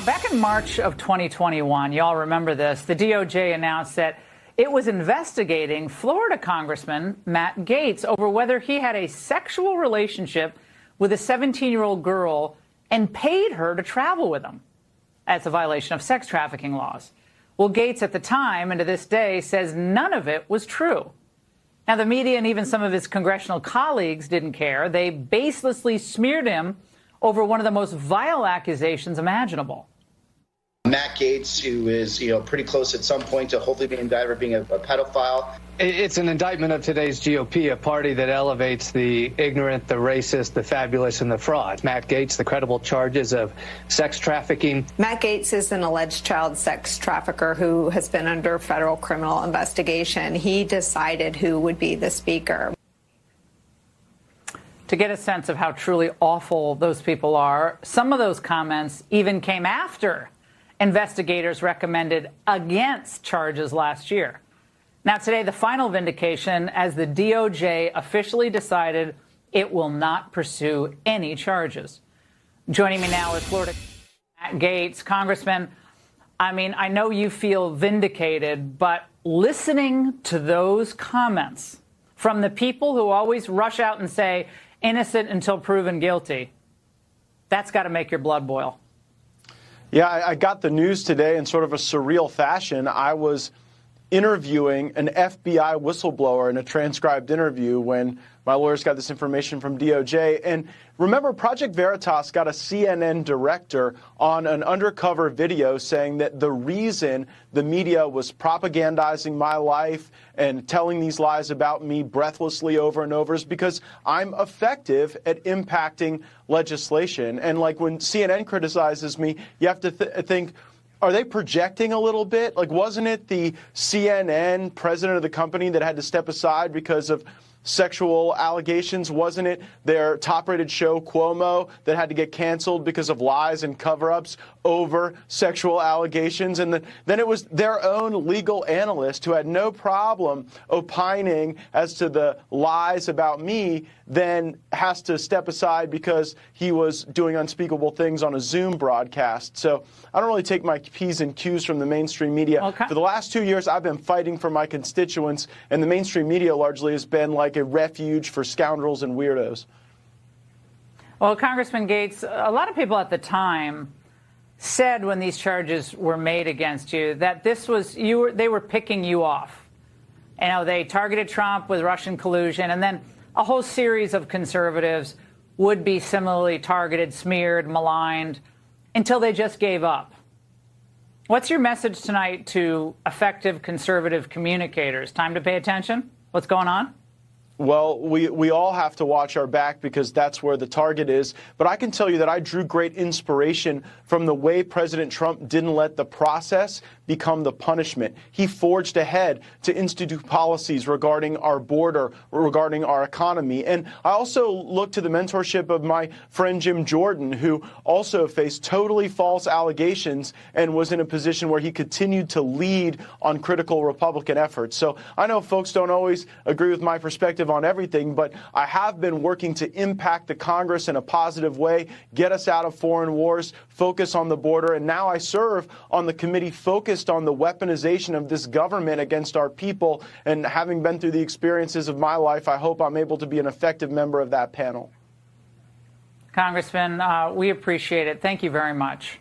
Now, back in March of 2021, y'all remember this, the DOJ announced that it was investigating Florida Congressman Matt Gaetz over whether he had a sexual relationship with a 17-year-old girl and paid her to travel with him. That's a violation of sex trafficking laws. Well, Gaetz at the time and to this day says none of it was true. Now, the media and even some of his congressional colleagues didn't care. They baselessly smeared him over one of the most vile accusations imaginable. Matt Gaetz, who is, pretty close at some point to hopefully being indicted for being a pedophile. It's an indictment of today's GOP, a party that elevates the ignorant, the racist, the fabulous, and the fraud. Matt Gaetz, the credible charges of sex trafficking. Matt Gaetz is an alleged child sex trafficker who has been under federal criminal investigation. He decided who would be the speaker. To get a sense of how truly awful those people are, some of those comments even came after investigators recommended against charges last year. Now, today, the final vindication as the DOJ officially decided it will not pursue any charges. Joining me now is Florida Matt Gaetz. Congressman, I know you feel vindicated, but listening to those comments from the people who always rush out and say, innocent until proven guilty, that's got to make your blood boil. Yeah, I got the news today in sort of a surreal fashion. I was interviewing an FBI whistleblower in a transcribed interview when my lawyers got this information from DOJ. And remember, Project Veritas got a CNN director on an undercover video saying that the reason the media was propagandizing my life and telling these lies about me breathlessly over and over is because I'm effective at impacting legislation. And like when CNN criticizes me, you have to think, are they projecting a little bit? Like, wasn't it the CNN president of the company that had to step aside because of sexual allegations? Wasn't it their top-rated show, Cuomo, that had to get canceled because of lies and cover-ups over sexual allegations? And then it was their own legal analyst who had no problem opining as to the lies about me, then has to step aside because he was doing unspeakable things on a Zoom broadcast. So I don't really take my P's and Q's from the mainstream media. Okay. For the last 2 years, I've been fighting for my constituents, and the mainstream media largely has been like a refuge for scoundrels and weirdos. Well, Congressman Gaetz, a lot of people at the time said when these charges were made against you that this was they were picking you off. They targeted Trump with Russian collusion, and then a whole series of conservatives would be similarly targeted, smeared, maligned, until they just gave up. What's your message tonight to effective conservative communicators? Time to pay attention? What's going on? Well, we all have to watch our back because that's where the target is. But I can tell you that I drew great inspiration from the way President Trump didn't let the process become the punishment. He forged ahead to institute policies regarding our border, regarding our economy. And I also look to the mentorship of my friend Jim Jordan, who also faced totally false allegations and was in a position where he continued to lead on critical Republican efforts. So I know folks don't always agree with my perspective on everything, but I have been working to impact the Congress in a positive way, get us out of foreign wars, focus on the border, and now I serve on the committee focused on the weaponization of this government against our people. And having been through the experiences of my life, I hope I'm able to be an effective member of that panel. Congressman, we appreciate it. Thank you very much.